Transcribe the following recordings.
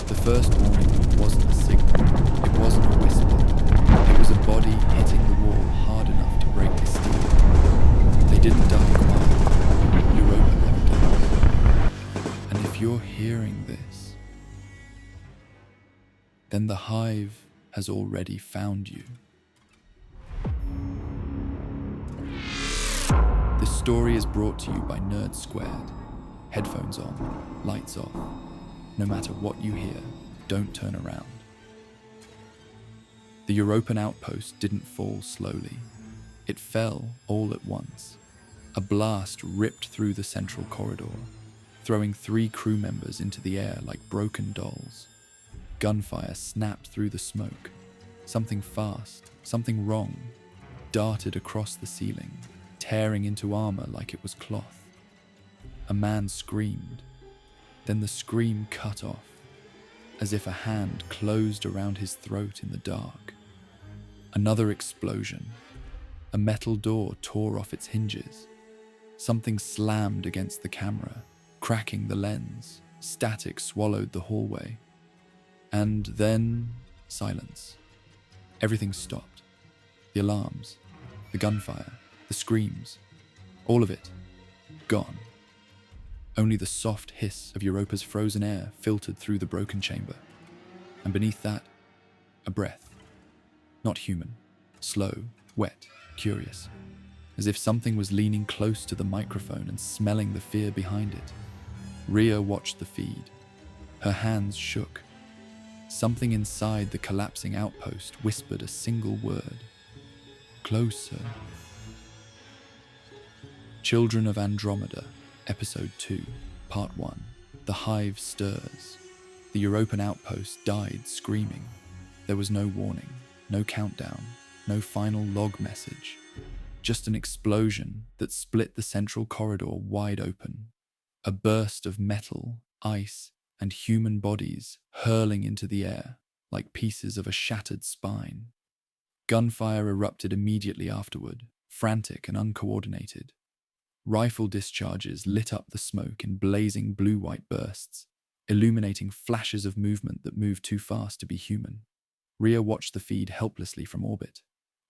The first warning wasn't a signal, it wasn't a whisper. It was a body hitting the wall hard enough to break the steel. They didn't die quietly. Europa never did. And if you're hearing this, then the Hive has already found you. This story is brought to you by Nurd Squared. Headphones on, lights off. No matter what you hear, don't turn around. The Europan outpost didn't fall slowly. It fell all at once. A blast ripped through the central corridor, throwing 3 crew members into the air like broken dolls. Gunfire snapped through the smoke. Something fast, something wrong, darted across the ceiling, tearing into armor like it was cloth. A man screamed. Then the scream cut off, as if a hand closed around his throat in the dark. Another explosion. A metal door tore off its hinges. Something slammed against the camera, cracking the lens. Static swallowed the hallway. And then silence. Everything stopped. The alarms, the gunfire, the screams, all of it gone. Only the soft hiss of Europa's frozen air filtered through the broken chamber. And beneath that, a breath. Not human. Slow, wet, curious. As if something was leaning close to the microphone and smelling the fear behind it. Rhea watched the feed. Her hands shook. Something inside the collapsing outpost whispered a single word. Closer. Children of Andromeda. Episode 2, Part 1. The Hive stirs. The Europan outpost died screaming. There was no warning, no countdown, no final log message. Just an explosion that split the central corridor wide open. A burst of metal, ice, and human bodies hurling into the air like pieces of a shattered spine. Gunfire erupted immediately afterward, frantic and uncoordinated. Rifle discharges lit up the smoke in blazing blue-white bursts, illuminating flashes of movement that moved too fast to be human. Rhea watched the feed helplessly from orbit,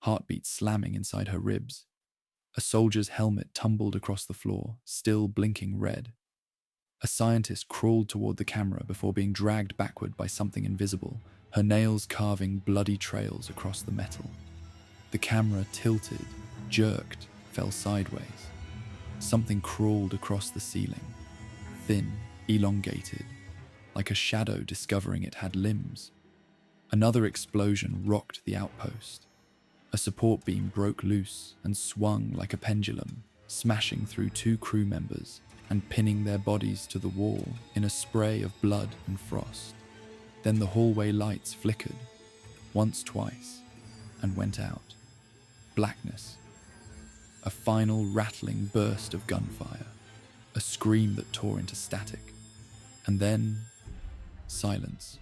heartbeats slamming inside her ribs. A soldier's helmet tumbled across the floor, still blinking red. A scientist crawled toward the camera before being dragged backward by something invisible, her nails carving bloody trails across the metal. The camera tilted, jerked, fell sideways. Something crawled across the ceiling, thin, elongated, like a shadow discovering it had limbs. Another explosion rocked the outpost. A support beam broke loose and swung like a pendulum, smashing through 2 crew members and pinning their bodies to the wall in a spray of blood and frost. Then the hallway lights flickered, once, twice, and went out. Blackness. A final rattling burst of gunfire, a scream that tore into static, and then silence.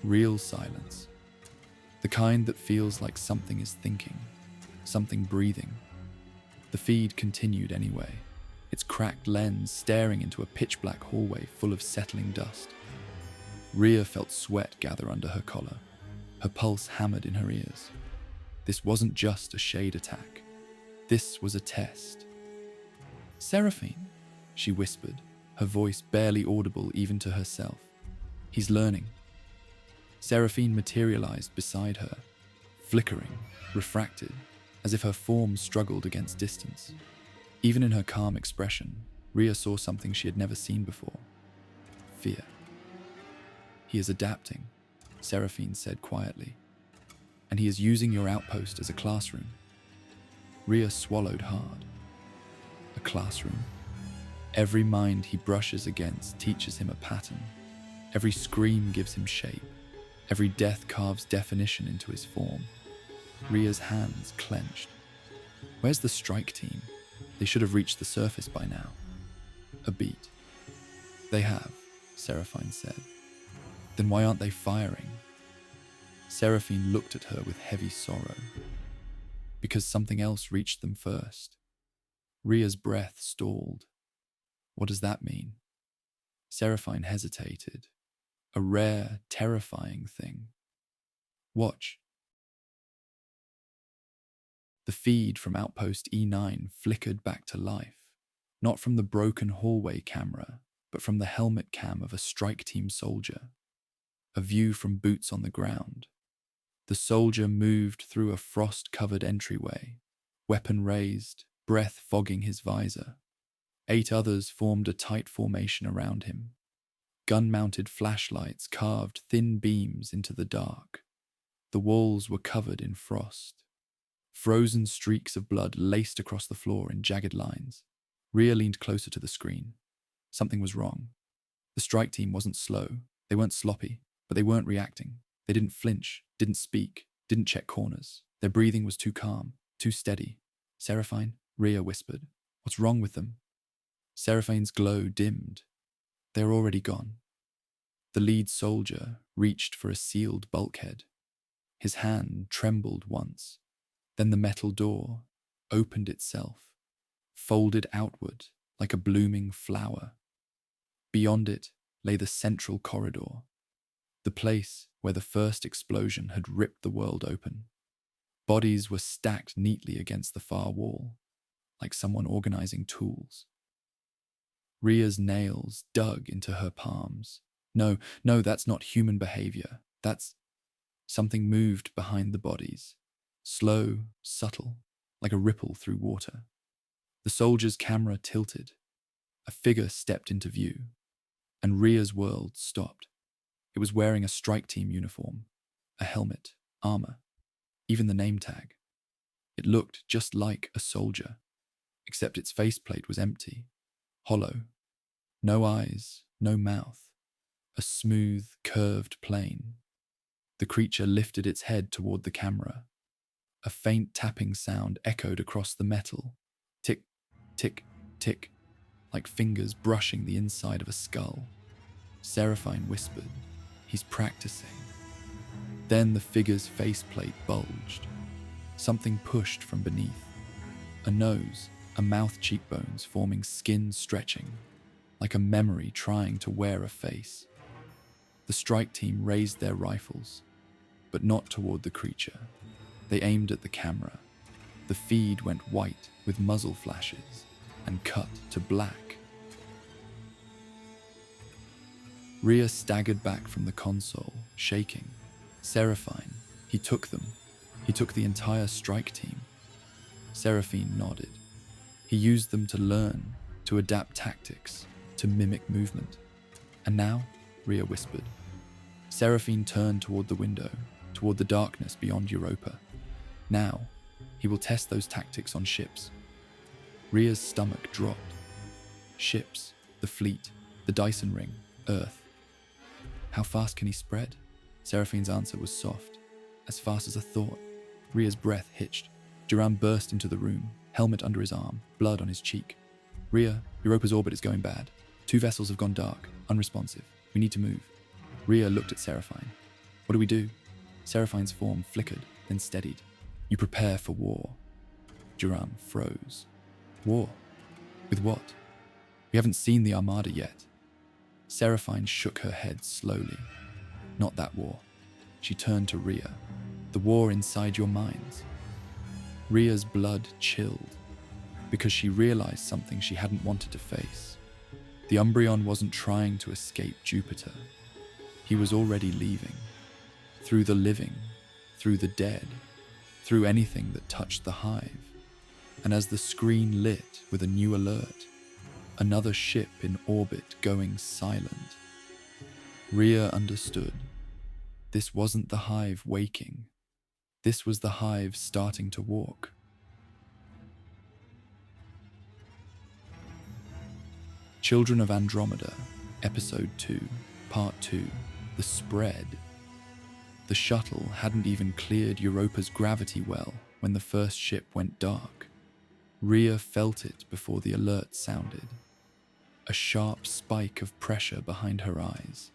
Real silence. The kind that feels like something is thinking, something breathing. The feed continued anyway, its cracked lens staring into a pitch-black hallway full of settling dust. Rhea felt sweat gather under her collar, her pulse hammered in her ears. This wasn't just a shade attack. This was a test. Seraphine, she whispered, her voice barely audible even to herself. He's learning. Seraphine materialized beside her, flickering, refracted, as if her form struggled against distance. Even in her calm expression, Rhea saw something she had never seen before. Fear. He is adapting, Seraphine said quietly, and he is using your outpost as a classroom. Rhea swallowed hard. A classroom. Every mind he brushes against teaches him a pattern. Every scream gives him shape. Every death carves definition into his form. Rhea's hands clenched. Where's the strike team? They should have reached the surface by now. A beat. They have, Seraphine said. Then why aren't they firing? Seraphine looked at her with heavy sorrow. Because something else reached them first. Rhea's breath stalled. What does that mean? Seraphine hesitated. a rare, terrifying thing. Watch. The feed from outpost E9 flickered back to life, not from the broken hallway camera, but from the helmet cam of a strike team soldier. A view from boots on the ground. The soldier moved through a frost-covered entryway, weapon raised, breath fogging his visor. 8 others formed a tight formation around him. Gun-mounted flashlights carved thin beams into the dark. The walls were covered in frost. Frozen streaks of blood laced across the floor in jagged lines. Rhea leaned closer to the screen. Something was wrong. The strike team wasn't slow. They weren't sloppy, but they weren't reacting. They didn't flinch, didn't speak, didn't check corners. Their breathing was too calm, too steady. Seraphine, Rhea whispered. What's wrong with them? Seraphine's glow dimmed. They're already gone. The lead soldier reached for a sealed bulkhead. His hand trembled once. Then the metal door opened itself, folded outward like a blooming flower. Beyond it lay the central corridor, the place where the first explosion had ripped the world open. Bodies were stacked neatly against the far wall, like someone organizing tools. Rhea's nails dug into her palms. No, that's not human behavior. That's... Something moved behind the bodies. Slow, subtle, like a ripple through water. The soldier's camera tilted. A figure stepped into view, and Rhea's world stopped. It was wearing a strike team uniform, a helmet, armor, even the name tag. It looked just like a soldier, except its faceplate was empty, hollow. No eyes, no mouth, a smooth, curved plane. The creature lifted its head toward the camera. A faint tapping sound echoed across the metal. Tick, tick, tick, like fingers brushing the inside of a skull. Seraphine whispered, "He's practicing." Then the figure's faceplate bulged. Something pushed from beneath. A nose, a mouth, cheekbones forming skin stretching, like a memory trying to wear a face. The strike team raised their rifles, but not toward the creature. They aimed at the camera. The feed went white with muzzle flashes and cut to black. Rhea staggered back from the console, shaking. Seraphine, he took them. He took the entire strike team. Seraphine nodded. He used them to learn, to adapt tactics, to mimic movement. And now, Rhea whispered. Seraphine turned toward the window, toward the darkness beyond Europa. Now, he will test those tactics on ships. Rhea's stomach dropped. Ships, the fleet, the Dyson ring, Earth. How fast can he spread? Seraphine's answer was soft, as fast as a thought. Rhea's breath hitched. Duran burst into the room, helmet under his arm, blood on his cheek. Rhea, Europa's orbit is going bad. 2 vessels have gone dark, unresponsive. We need to move. Rhea looked at Seraphine. What do we do? Seraphine's form flickered, then steadied. You prepare for war. Duran froze. War? With what? We haven't seen the armada yet. Seraphine shook her head slowly. Not that war. She turned to Rhea. The war inside your minds. Rhea's blood chilled, because she realized something she hadn't wanted to face. The Umbreon wasn't trying to escape Jupiter. He was already leaving. Through the living, through the dead, through anything that touched the Hive. And as the screen lit with a new alert, another ship in orbit going silent, Rhea understood. This wasn't the Hive waking. This was the Hive starting to walk. Children of Andromeda, Episode 2, Part 2, The Spread. The shuttle hadn't even cleared Europa's gravity well when the first ship went dark. Rhea felt it before the alert sounded. A sharp spike of pressure behind her eyes.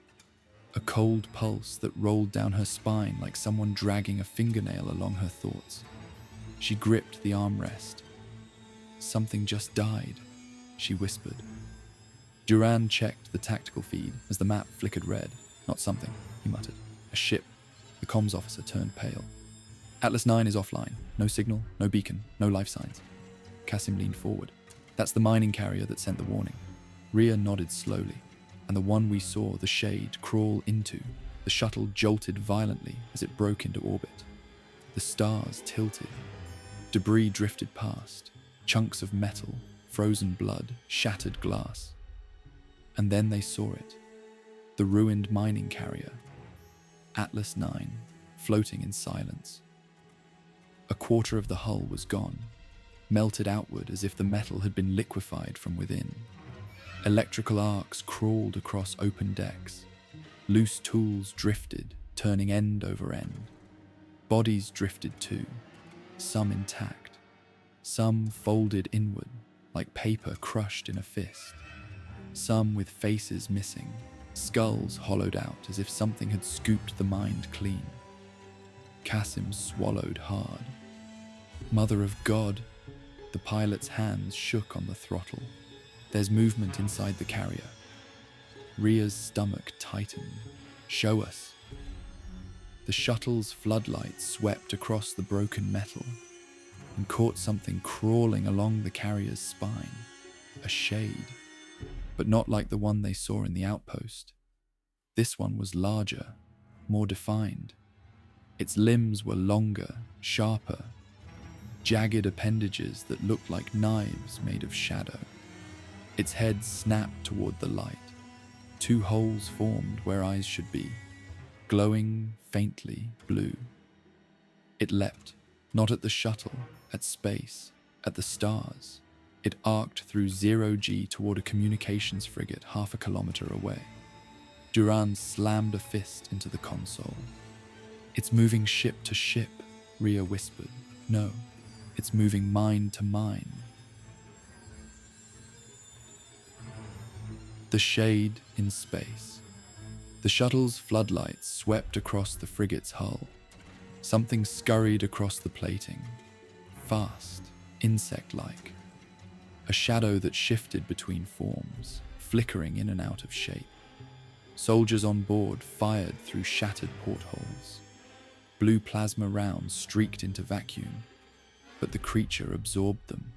A cold pulse that rolled down her spine like someone dragging a fingernail along her thoughts. She gripped the armrest. Something just died, she whispered. Duran checked the tactical feed as the map flickered red. Not something, he muttered. A ship. The comms officer turned pale. Atlas 9 is offline. No signal, no beacon, no life signs. Kasim leaned forward. That's the mining carrier that sent the warning. Rhea nodded slowly, and the one we saw the Shade crawl into, the shuttle jolted violently as it broke into orbit. The stars tilted. Debris drifted past, chunks of metal, frozen blood, shattered glass. And then they saw it. The ruined mining carrier. Atlas 9, floating in silence. A quarter of the hull was gone, melted outward as if the metal had been liquefied from within. Electrical arcs crawled across open decks. Loose tools drifted, turning end over end. Bodies drifted too, some intact, some folded inward like paper crushed in a fist, some with faces missing, skulls hollowed out as if something had scooped the mind clean. Kasim swallowed hard. Mother of God! The pilot's hands shook on the throttle. There's movement inside the carrier. Rhea's stomach tightened. Show us. The shuttle's floodlights swept across the broken metal and caught something crawling along the carrier's spine. A shade, but not like the one they saw in the outpost. This one was larger, more defined. Its limbs were longer, sharper, jagged appendages that looked like knives made of shadow. Its head snapped toward the light. Two holes formed where eyes should be, glowing faintly blue. It leapt, not at the shuttle, at space, at the stars. It arced through 0G toward a communications frigate 1/2 kilometer away. Duran slammed a fist into the console. It's moving ship to ship, Rhea whispered. No, it's moving mind to mind. The Shade in space. The shuttle's floodlights swept across the frigate's hull. Something scurried across the plating. Fast, insect-like. A shadow that shifted between forms, flickering in and out of shape. Soldiers on board fired through shattered portholes. Blue plasma rounds streaked into vacuum, but the creature absorbed them.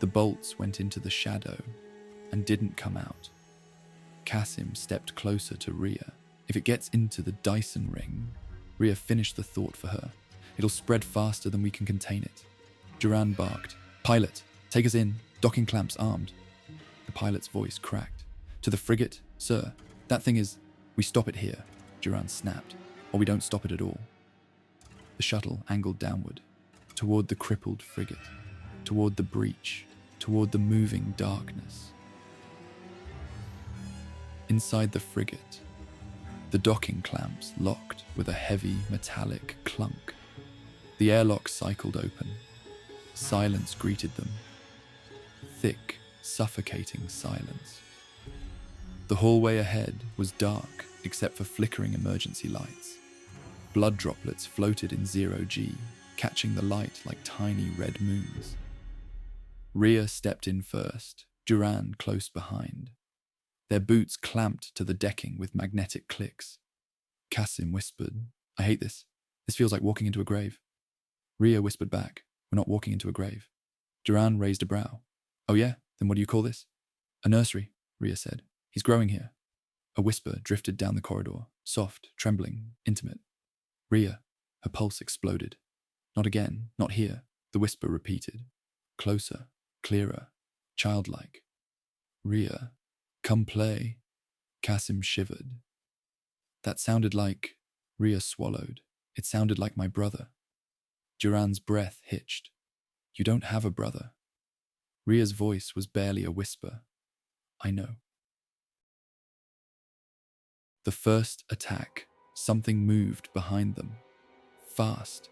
The bolts went into the shadow and didn't come out. Kasim stepped closer to Rhea. If it gets into the Dyson ring, Rhea finished the thought for her. It'll spread faster than we can contain it. Duran barked. Pilot, take us in. Docking clamps armed. The pilot's voice cracked. To the frigate, sir. That thing is... We stop it here, Duran snapped, or we don't stop it at all. The shuttle angled downward, toward the crippled frigate, toward the breach, toward the moving darkness. Inside the frigate, the docking clamps locked with a heavy metallic clunk. The airlock cycled open. Silence greeted them. Thick, suffocating silence. The hallway ahead was dark except for flickering emergency lights. Blood droplets floated in 0G, catching the light like tiny red moons. Rhea stepped in first, Duran close behind. Their boots clamped to the decking with magnetic clicks. Kasim whispered, I hate this. This feels like walking into a grave. Rhea whispered back, we're not walking into a grave. Duran raised a brow. Oh yeah? Then what do you call this? A nursery, Rhea said. He's growing here. A whisper drifted down the corridor, soft, trembling, intimate. Rhea, her pulse exploded. Not again, not here, the whisper repeated. Closer, clearer, childlike. Rhea, come play. Kasim shivered. That sounded like... Rhea swallowed. It sounded like my brother. Duran's breath hitched. You don't have a brother. Rhea's voice was barely a whisper. I know. The first attack, something moved behind them. Fast.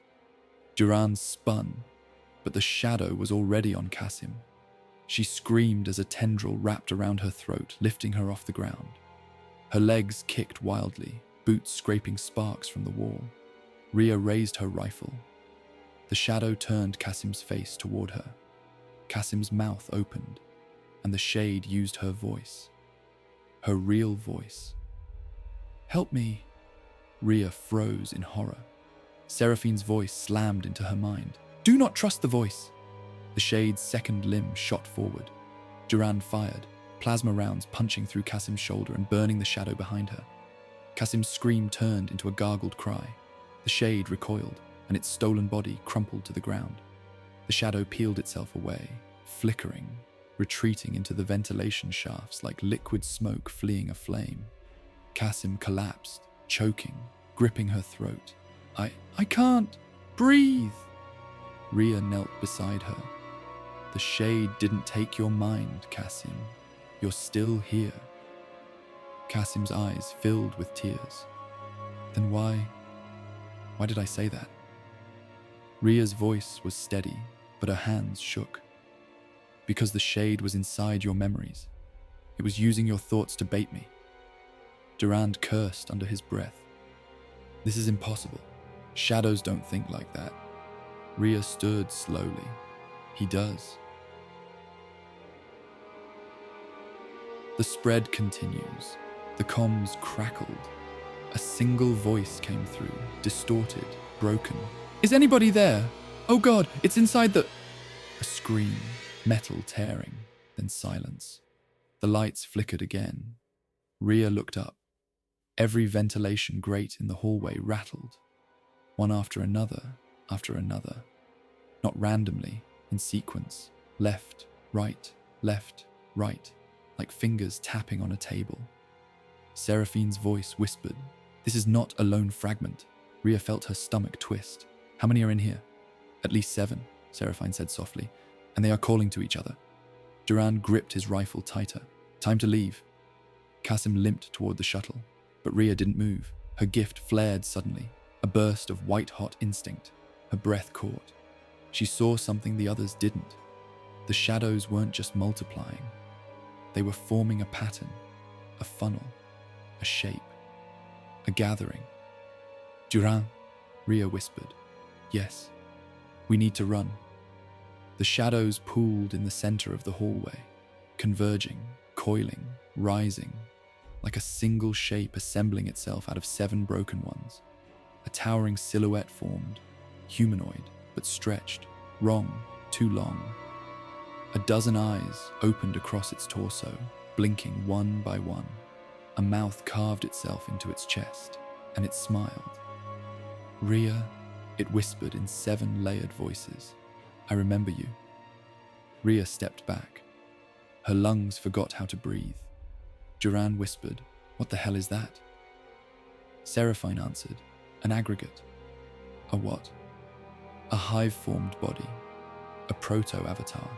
Duran spun, but the shadow was already on Kasim. She screamed as a tendril wrapped around her throat, lifting her off the ground. Her legs kicked wildly, boots scraping sparks from the wall. Rhea raised her rifle. The shadow turned Kasim's face toward her. Kasim's mouth opened, and the Shade used her voice. Her real voice. Help me. Rhea froze in horror. Seraphine's voice slammed into her mind. Do not trust the voice. The Shade's second limb shot forward. Durand fired, plasma rounds punching through Kasim's shoulder and burning the shadow behind her. Kasim's scream turned into a gargled cry. The Shade recoiled, and its stolen body crumpled to the ground. The shadow peeled itself away, flickering, retreating into the ventilation shafts like liquid smoke fleeing a flame. Kasim collapsed, choking, gripping her throat. I can't breathe. Rhea knelt beside her. The Shade didn't take your mind, Kasim. You're still here. Kasim's eyes filled with tears. Then why did I say that? Rhea's voice was steady, but her hands shook. Because the Shade was inside your memories. It was using your thoughts to bait me. Durand cursed under his breath. This is impossible. Shadows don't think like that. Rhea stood slowly. He does. The spread continues. The comms crackled. A single voice came through, distorted, broken. Is anybody there? Oh God, it's inside the... A scream, metal tearing, then silence. The lights flickered again. Rhea looked up. Every ventilation grate in the hallway rattled. One after another, not randomly, in sequence, left, right, like fingers tapping on a table. Seraphine's voice whispered, "This is not a lone fragment." Rhea felt her stomach twist. How many are in here? At least 7, Seraphine said softly, and they are calling to each other. Durand gripped his rifle tighter. Time to leave. Kasim limped toward the shuttle, but Rhea didn't move. Her gift flared suddenly, a burst of white-hot instinct. Her breath caught. She saw something the others didn't. The shadows weren't just multiplying. They were forming a pattern, a funnel, a shape, a gathering. Durand, Rhea whispered. Yes, we need to run. The shadows pooled in the center of the hallway, converging, coiling, rising, like a single shape assembling itself out of 7 broken ones. A towering silhouette formed, humanoid, but stretched, wrong, too long. A dozen eyes opened across its torso, blinking one by one. A mouth carved itself into its chest, and it smiled. Rhea, it whispered in 7 layered voices. I remember you. Rhea stepped back. Her lungs forgot how to breathe. Durand whispered, what the hell is that? Seraphine answered, an aggregate. A what? A hive-formed body. A proto-avatar.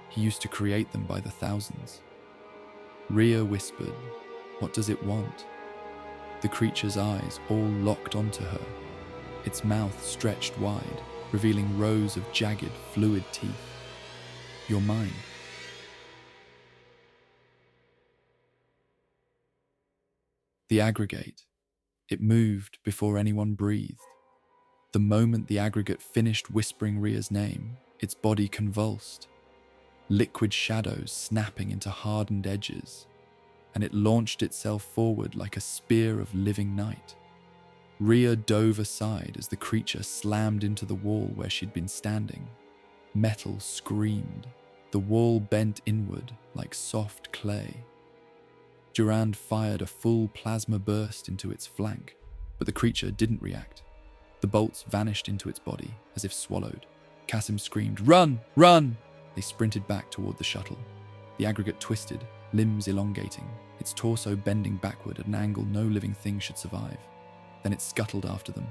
He used to create them by the thousands. Rhea whispered, what does it want? The creature's eyes all locked onto her. Its mouth stretched wide, revealing rows of jagged, fluid teeth. You're mine. The aggregate. It moved before anyone breathed. The moment the aggregate finished whispering Rhea's name, its body convulsed. Liquid shadows snapping into hardened edges, and it launched itself forward like a spear of living night. Rhea dove aside as the creature slammed into the wall where she'd been standing. Metal screamed. The wall bent inward like soft clay. Durand fired a full plasma burst into its flank, but the creature didn't react. The bolts vanished into its body, as if swallowed. Kasim screamed, "Run! Run!" They sprinted back toward the shuttle. The aggregate twisted, limbs elongating, its torso bending backward at an angle no living thing should survive. Then it scuttled after them,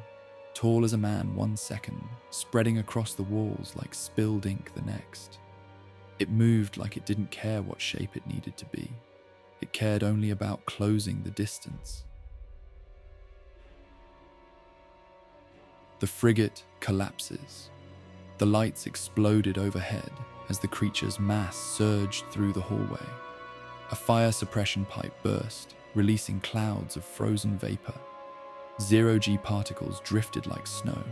tall as a man 1 second, spreading across the walls like spilled ink the next. It moved like it didn't care what shape it needed to be. It cared only about closing the distance. The frigate collapses. The lights exploded overhead as the creature's mass surged through the hallway. A fire suppression pipe burst, releasing clouds of frozen vapor. Zero-G particles drifted like snow.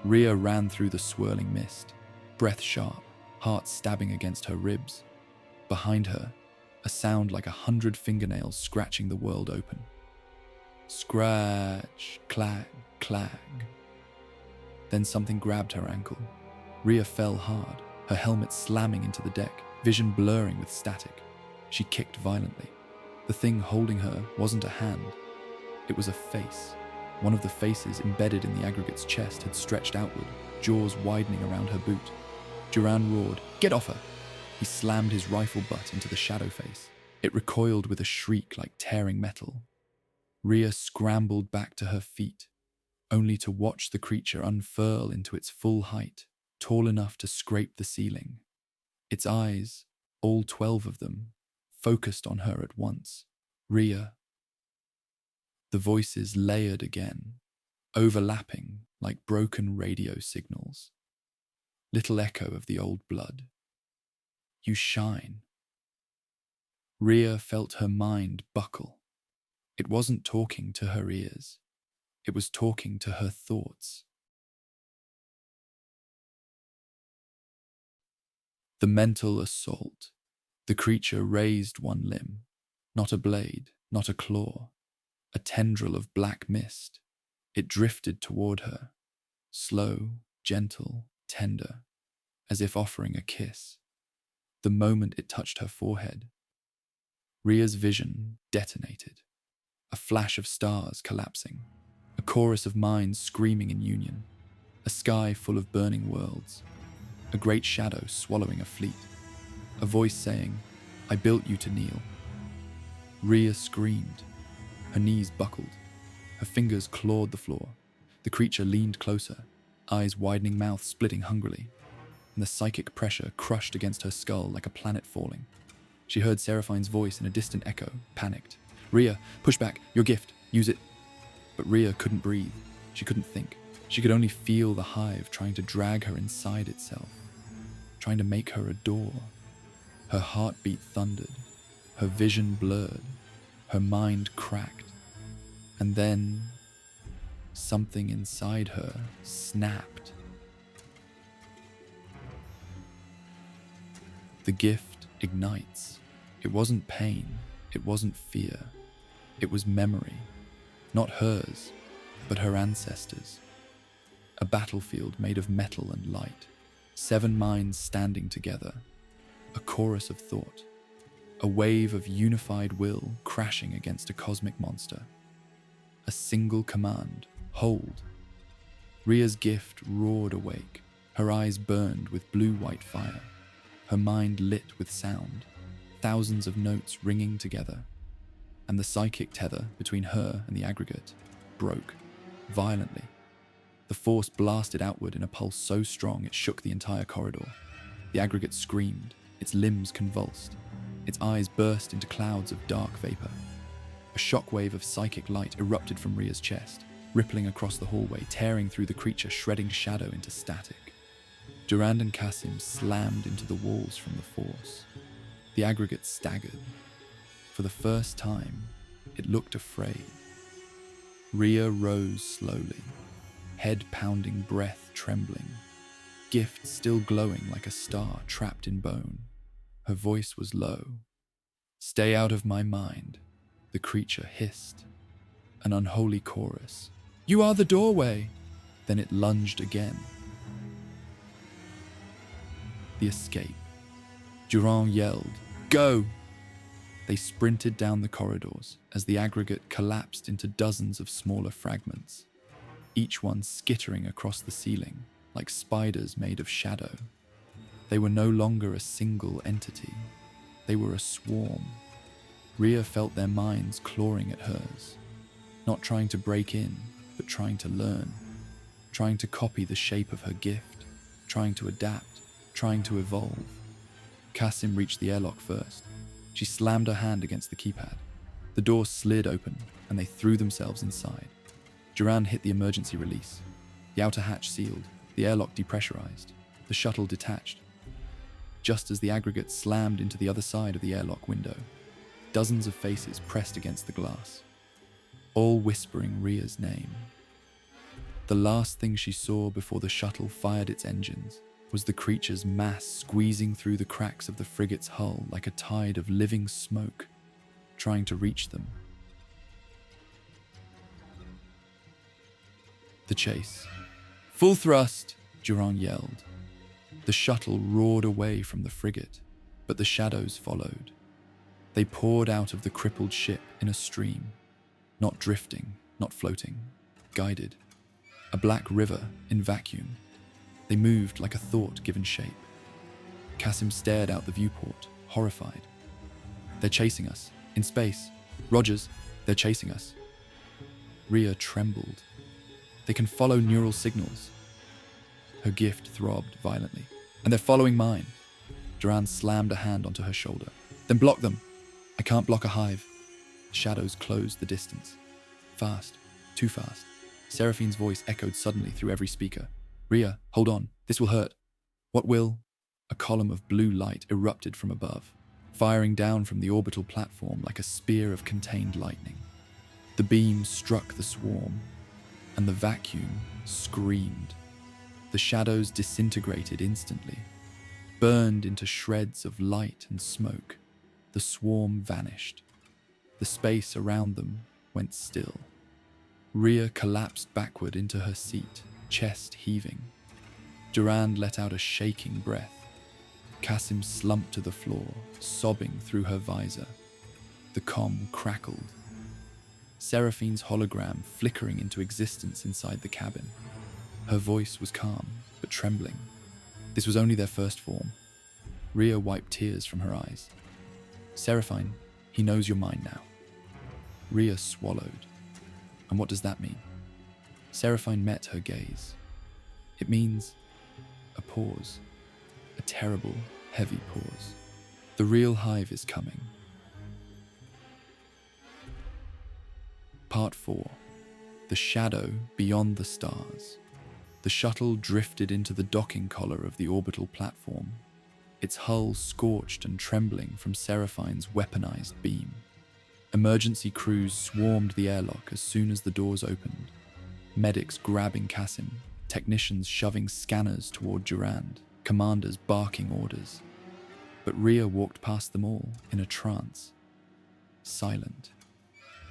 Rhea ran through the swirling mist, breath sharp, heart stabbing against her ribs. Behind her, a sound like 100 fingernails scratching the world open. Scratch, clag, clag. Then something grabbed her ankle. Rhea fell hard, her helmet slamming into the deck, vision blurring with static. She kicked violently. The thing holding her wasn't a hand. It was a face. One of the faces embedded in the aggregate's chest had stretched outward, jaws widening around her boot. Duran roared, "Get off her!" He slammed his rifle butt into the shadow face. It recoiled with a shriek like tearing metal. Rhea scrambled back to her feet, only to watch the creature unfurl into its full height, tall enough to scrape the ceiling. Its eyes, all 12 of them, focused on her at once. Rhea. The voices layered again, overlapping like broken radio signals. Little echo of the old blood. You shine. Rhea felt her mind buckle. It wasn't talking to her ears. It was talking to her thoughts. The mental assault. The creature raised one limb. Not a blade, not a claw. A tendril of black mist. It drifted toward her. Slow, gentle, tender, as if offering a kiss. The moment it touched her forehead, Rhea's vision detonated. A flash of stars collapsing. A chorus of minds screaming in union. A sky full of burning worlds. A great shadow swallowing a fleet. A voice saying, "I built you to kneel." Rhea screamed. Her knees buckled. Her fingers clawed the floor. The creature leaned closer, eyes widening, mouth splitting hungrily. And the psychic pressure crushed against her skull like a planet falling. She heard Seraphine's voice in a distant echo, panicked. "Rhea, push back, your gift, use it." But Rhea couldn't breathe. She couldn't think. She could only feel the hive trying to drag her inside itself, trying to make her adore. Her heartbeat thundered. Her vision blurred. Her mind cracked. And then something inside her snapped. The gift ignites. It wasn't pain. It wasn't fear. It was memory. Not hers, but her ancestors. A battlefield made of metal and light. 7 minds standing together. A chorus of thought. A wave of unified will crashing against a cosmic monster. A single command, hold. Rhea's gift roared awake. Her eyes burned with blue-white fire. Her mind lit with sound. Thousands of notes ringing together. And the psychic tether between her and the aggregate broke, violently. The force blasted outward in a pulse so strong it shook the entire corridor. The aggregate screamed, its limbs convulsed. Its eyes burst into clouds of dark vapor. A shockwave of psychic light erupted from Rhea's chest, rippling across the hallway, tearing through the creature, shredding shadow into static. Durand and Kasim slammed into the walls from the force. The aggregate staggered. For the first time, it looked afraid. Rhea rose slowly, head pounding, breath trembling, gift still glowing like a star trapped in bone. Her voice was low. "Stay out of my mind," the creature hissed. An unholy chorus. "You are the doorway!" Then it lunged again. The escape. Durand yelled, "Go!" They sprinted down the corridors as the aggregate collapsed into dozens of smaller fragments, each one skittering across the ceiling like spiders made of shadow. They were no longer a single entity. They were a swarm. Rhea felt their minds clawing at hers, not trying to break in, but trying to learn, trying to copy the shape of her gift, trying to adapt, trying to evolve. Kasim reached the airlock first. She slammed her hand against the keypad. The door slid open, and they threw themselves inside. Durand hit the emergency release. The outer hatch sealed, the airlock depressurized, the shuttle detached. Just as the aggregate slammed into the other side of the airlock window, dozens of faces pressed against the glass, all whispering Rhea's name. The last thing she saw before the shuttle fired its engines was the creature's mass squeezing through the cracks of the frigate's hull like a tide of living smoke, trying to reach them. The chase. Full thrust, Durand yelled. The shuttle roared away from the frigate, but the shadows followed. They poured out of the crippled ship in a stream, not drifting, not floating, guided. A black river in vacuum. They moved like a thought given shape. Kasim stared out the viewport, horrified. They're chasing us, in space. Rogers, they're chasing us. Rhea trembled. They can follow neural signals. Her gift throbbed violently. And they're following mine. Durand slammed a hand onto her shoulder. Then block them. I can't block a hive. Shadows closed the distance. Fast. Too fast. Seraphine's voice echoed suddenly through every speaker. Rhea, hold on. This will hurt. What will? A column of blue light erupted from above, firing down from the orbital platform like a spear of contained lightning. The beam struck the swarm, and the vacuum screamed. The shadows disintegrated instantly, burned into shreds of light and smoke. The swarm vanished. The space around them went still. Rhea collapsed backward into her seat, chest heaving. Durand let out a shaking breath. Kasim slumped to the floor, sobbing through her visor. The comm crackled. Seraphine's hologram flickering into existence inside the cabin. Her voice was calm, but trembling. This was only their first form. Rhea wiped tears from her eyes. Seraphine, he knows you're mine now. Rhea swallowed. And what does that mean? Seraphine met her gaze. It means a pause. A terrible, heavy pause. The real Hive is coming. Part 4. The shadow beyond the stars. The shuttle drifted into the docking collar of the orbital platform, its hull scorched and trembling from Seraphine's weaponized beam. Emergency crews swarmed the airlock as soon as the doors opened, medics grabbing Kasim, technicians shoving scanners toward Durand, commanders barking orders. But Rhea walked past them all in a trance, silent,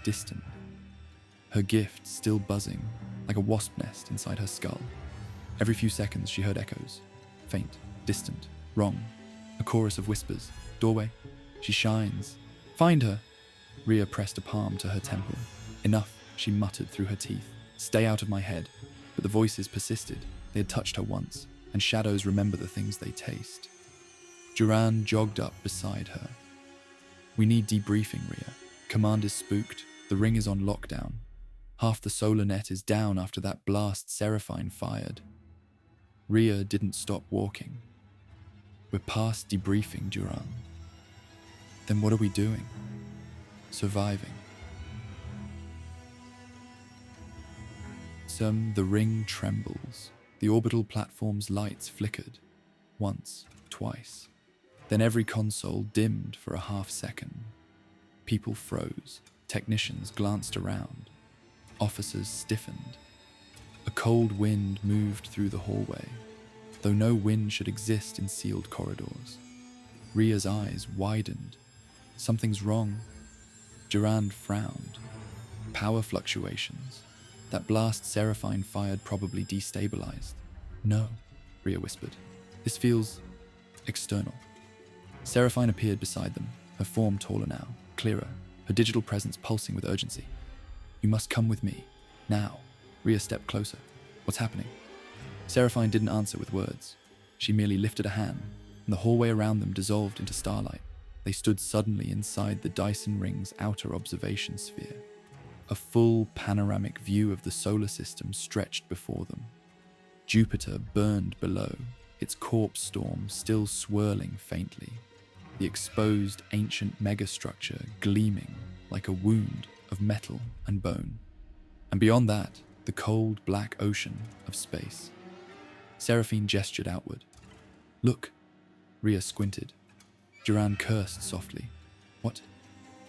distant, her gift still buzzing like a wasp nest inside her skull. Every few seconds she heard echoes, faint, distant, wrong, a chorus of whispers. Doorway, she shines. Find her! Rhea pressed a palm to her temple. Enough, she muttered through her teeth. Stay out of my head. But the voices persisted. They had touched her once, and shadows remember the things they taste. Durand jogged up beside her. We need debriefing, Rhea. Command is spooked. The ring is on lockdown. Half the solar net is down after that blast Seraphine fired. Rhea didn't stop walking. We're past debriefing, Durand. Then what are we doing? Surviving. The ring trembles. The orbital platform's lights flickered. Once, twice. Then every console dimmed for a half second. People froze. Technicians glanced around. Officers stiffened. A cold wind moved through the hallway, though no wind should exist in sealed corridors. Rhea's eyes widened. Something's wrong. Durand frowned. Power fluctuations. That blast Seraphine fired probably destabilized. No, Rhea whispered. This feels external. Seraphine appeared beside them, her form taller now, clearer, her digital presence pulsing with urgency. You must come with me. Now. Rhea stepped closer. What's happening? Seraphine didn't answer with words. She merely lifted a hand, and the hallway around them dissolved into starlight. They stood suddenly inside the Dyson Ring's outer observation sphere. A full panoramic view of the solar system stretched before them. Jupiter burned below, its corpse storm still swirling faintly. The exposed ancient megastructure gleaming like a wound of metal and bone. And beyond that, the cold black ocean of space. Seraphine gestured outward. Look. Rhea squinted. Durand cursed softly. What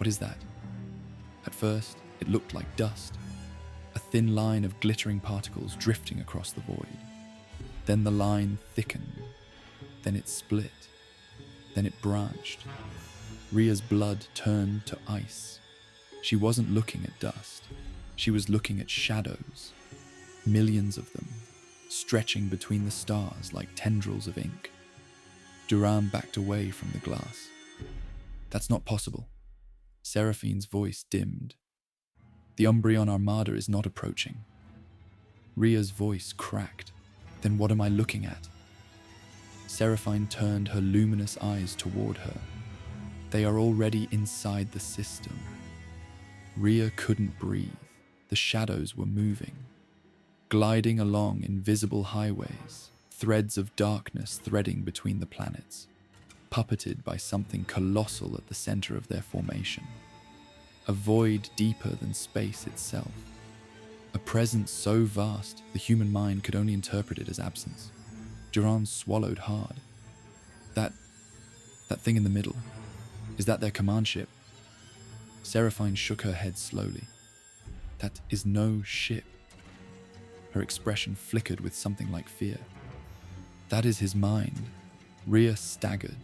is that? At first, it looked like dust. A thin line of glittering particles drifting across the void. Then the line thickened. Then it split. Then it branched. Rhea's blood turned to ice. She wasn't looking at dust. She was looking at shadows. millions of them, stretching between the stars like tendrils of ink. Duran backed away from the glass. That's not possible. Seraphine's voice dimmed. The Umbreon armada is not approaching. Rhea's voice cracked. Then what am I looking at? Seraphine turned her luminous eyes toward her. They are already inside the system. Rhea couldn't breathe. The shadows were moving, gliding along invisible highways, threads of darkness threading between the planets, puppeted by something colossal at the center of their formation. A void deeper than space itself. A presence so vast the human mind could only interpret it as absence. Duran swallowed hard. That thing in the middle, is that their command ship? Seraphine shook her head slowly. That is no ship. Her expression flickered with something like fear. That is his mind. Rhea staggered.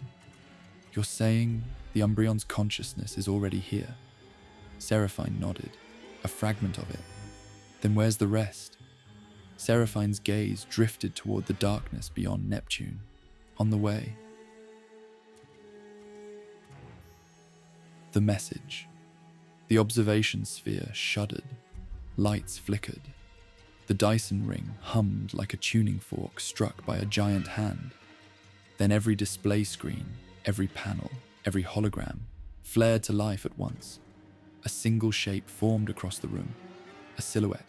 You're saying the Umbreon's consciousness is already here? Seraphine nodded. A fragment of it. Then where's the rest? Seraphine's gaze drifted toward the darkness beyond Neptune. On the way. The message. The observation sphere shuddered. Lights flickered. The Dyson ring hummed like a tuning fork struck by a giant hand. Then every display screen, every panel, every hologram flared to life at once. A single shape formed across the room. A silhouette.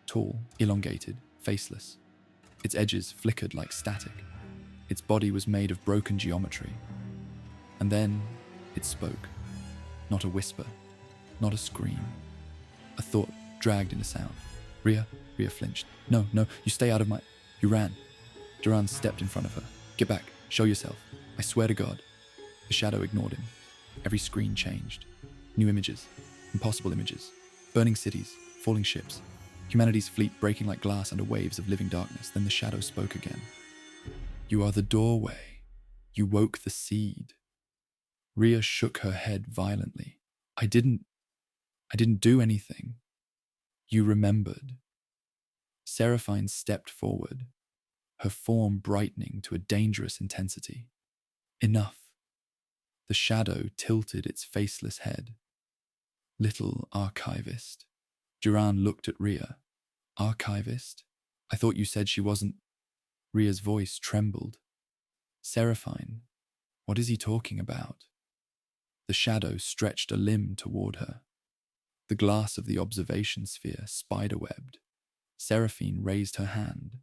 Tall, elongated, faceless. Its edges flickered like static. Its body was made of broken geometry. And then it spoke. Not a whisper, not a scream. A thought dragged in a sound. Rhea flinched. No, you stay out of my... You ran. Duran stepped in front of her. Get back, show yourself. I swear to God. The shadow ignored him. Every screen changed. New images, impossible images. Burning cities, falling ships. Humanity's fleet breaking like glass under waves of living darkness. Then the shadow spoke again. You are the doorway. You woke the seed. Rhea shook her head violently. I didn't do anything. You remembered. Seraphine stepped forward, her form brightening to a dangerous intensity. Enough. The shadow tilted its faceless head. Little archivist. Duran looked at Rhea. Archivist? I thought you said she wasn't... Rhea's voice trembled. Seraphine, what is he talking about? The shadow stretched a limb toward her. The glass of the observation sphere spiderwebbed. Seraphine raised her hand.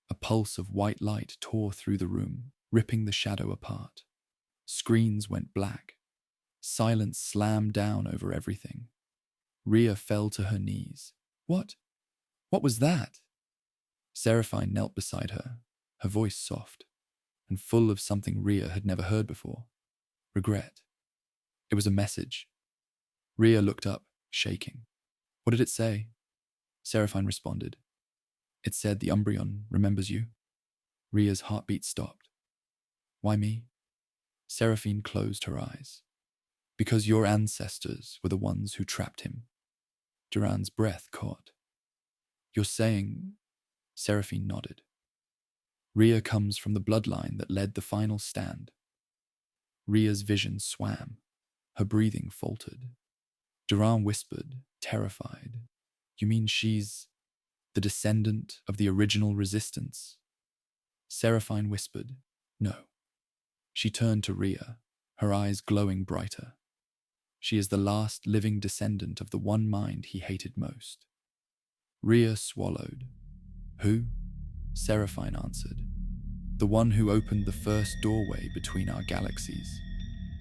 A pulse of white light tore through the room, ripping the shadow apart. Screens went black. Silence slammed down over everything. Rhea fell to her knees. What? What was that? Seraphine knelt beside her, her voice soft, and full of something Rhea had never heard before. Regret. It was a message. Rhea looked up, shaking. What did it say? Seraphine responded. It said the Umbreon remembers you. Rhea's heartbeat stopped. Why me? Seraphine closed her eyes. Because your ancestors were the ones who trapped him. Duran's breath caught. You're saying... Seraphine nodded. Rhea comes from the bloodline that led the final stand. Rhea's vision swam. Her breathing faltered. Duran whispered, terrified. You mean she's the descendant of the original resistance? Seraphine whispered, no. She turned to Rhea, her eyes glowing brighter. She is the last living descendant of the one mind he hated most. Rhea swallowed. Who? Seraphine answered. The one who opened the first doorway between our galaxies.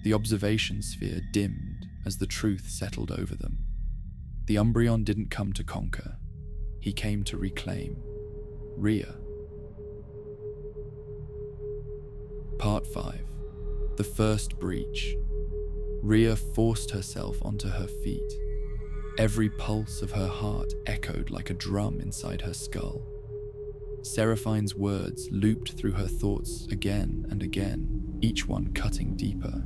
The observation sphere dimmed as the truth settled over them. The Umbreon didn't come to conquer. He came to reclaim. Rhea. Part 5. The First Breach. Rhea forced herself onto her feet. Every pulse of her heart echoed like a drum inside her skull. Seraphine's words looped through her thoughts again and again, each one cutting deeper.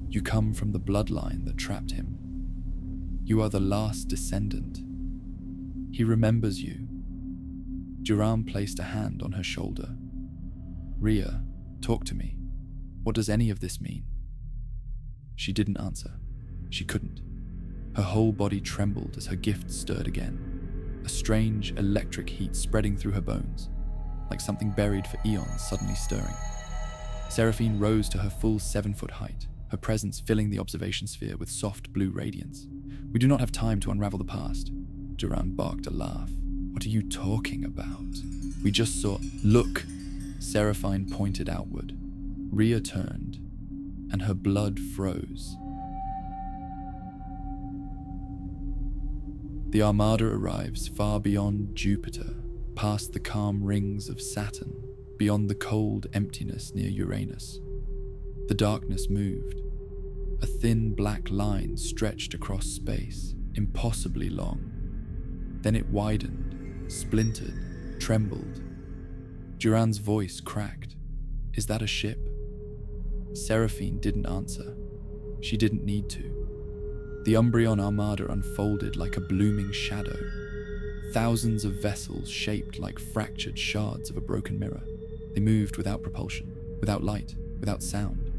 You come from the bloodline that trapped him. You are the last descendant. He remembers you. Duran placed a hand on her shoulder. Rhea, talk to me. What does any of this mean? She didn't answer. She couldn't. Her whole body trembled as her gift stirred again, a strange electric heat spreading through her bones, like something buried for eons suddenly stirring. Seraphine rose to her full 7-foot height, her presence filling the observation sphere with soft blue radiance. We do not have time to unravel the past. Duran barked a laugh. What are you talking about? We just saw... Look! Seraphine pointed outward. Rhea turned, and her blood froze. The armada arrives far beyond Jupiter, past the calm rings of Saturn, beyond the cold emptiness near Uranus. The darkness moved. A thin black line stretched across space, impossibly long. Then it widened, splintered, trembled. Duran's voice cracked. Is that a ship? Seraphine didn't answer. She didn't need to. The Umbreon armada unfolded like a blooming shadow. Thousands of vessels shaped like fractured shards of a broken mirror. They moved without propulsion, without light, without sound,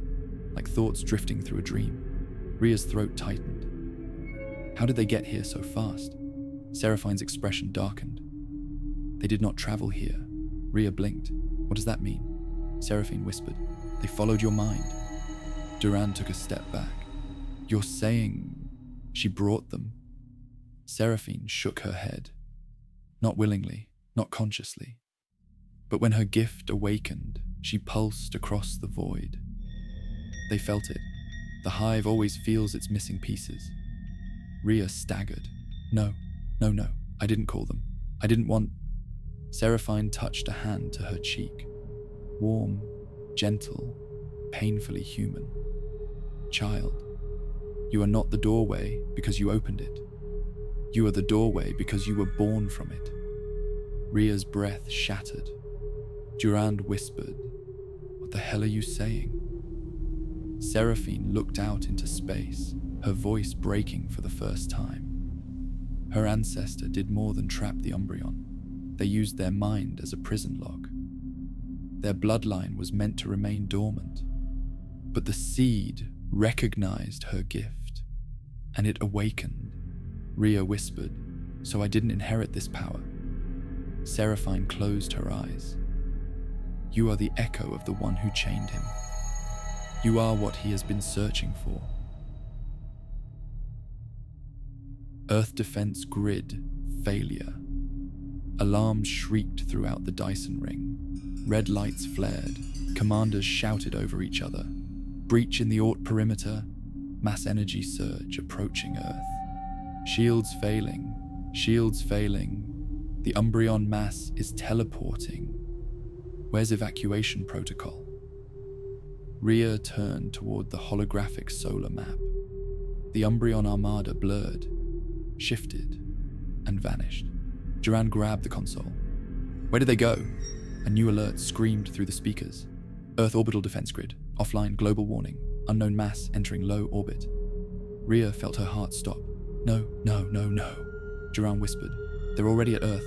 like thoughts drifting through a dream. Rhea's throat tightened. How did they get here so fast? Seraphine's expression darkened. They did not travel here. Rhea blinked. What does that mean? Seraphine whispered. They followed your mind. Duran took a step back. You're saying she brought them? Seraphine shook her head. Not willingly, not consciously. But when her gift awakened, she pulsed across the void. They felt it. The Hive always feels its missing pieces. Rhea staggered. No, I didn't call them. I didn't want... Seraphine touched a hand to her cheek. Warm, gentle, painfully human. Child, you are not the doorway because you opened it. You are the doorway because you were born from it. Rhea's breath shattered. Durand whispered, What the hell are you saying? Seraphine looked out into space, her voice breaking for the first time. Her ancestor did more than trap the Umbreon. They used their mind as a prison lock. Their bloodline was meant to remain dormant. But the seed recognized her gift, and it awakened. Rhea whispered, So I didn't inherit this power. Seraphine closed her eyes. You are the echo of the one who chained him. You are what he has been searching for. Earth defense grid failure. Alarms shrieked throughout the Dyson ring. Red lights flared. Commanders shouted over each other. Breach in the Ort perimeter. Mass energy surge approaching Earth. Shields failing. Shields failing. The Umbreon mass is teleporting. Where's evacuation protocol? Rhea turned toward the holographic solar map. The Umbreon armada blurred, shifted, and vanished. Duran grabbed the console. Where did they go? A new alert screamed through the speakers. Earth orbital defense grid. Offline global warning. Unknown mass entering low orbit. Rhea felt her heart stop. No. Duran whispered. They're already at Earth.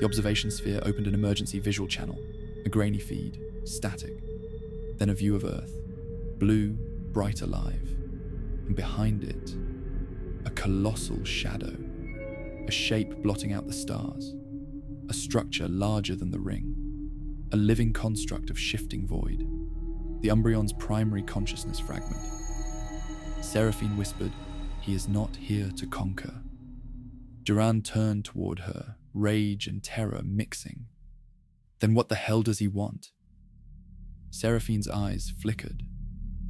The observation sphere opened an emergency visual channel. A grainy feed. Static. Then a view of Earth. Blue, bright alive. And behind it, a colossal shadow. A shape blotting out the stars. A structure larger than the ring. A living construct of shifting void. The Umbreon's primary consciousness fragment. Seraphine whispered, He is not here to conquer. Duran turned toward her, rage and terror mixing. Then what the hell does he want? Seraphine's eyes flickered.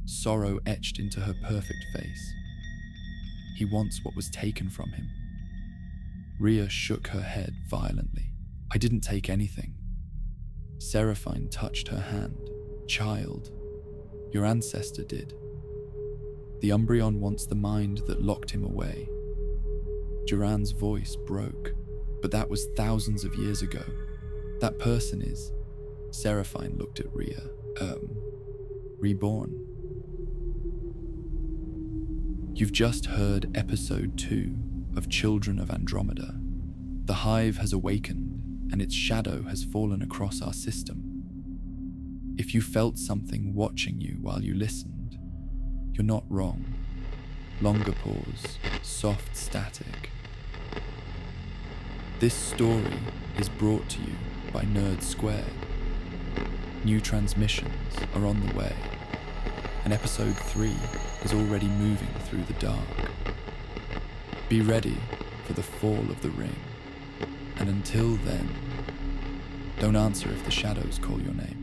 Sorrow etched into her perfect face. He wants what was taken from him. Rhea shook her head violently. I didn't take anything. Seraphine touched her hand. Child, your ancestor did. The Umbreon wants the mind that locked him away. Duran's voice broke, but that was thousands of years ago. That person is... Seraphine looked at Rhea. Reborn. You've just heard episode 2 of Children of Andromeda. The Hive has awakened, and its shadow has fallen across our system. If you felt something watching you while you listened, you're not wrong. Longer pause, soft static. This story is brought to you by Nurd Squared. New transmissions are on the way, and episode 3 is already moving through the dark. Be ready for the fall of the ring, and until then, don't answer if the shadows call your name.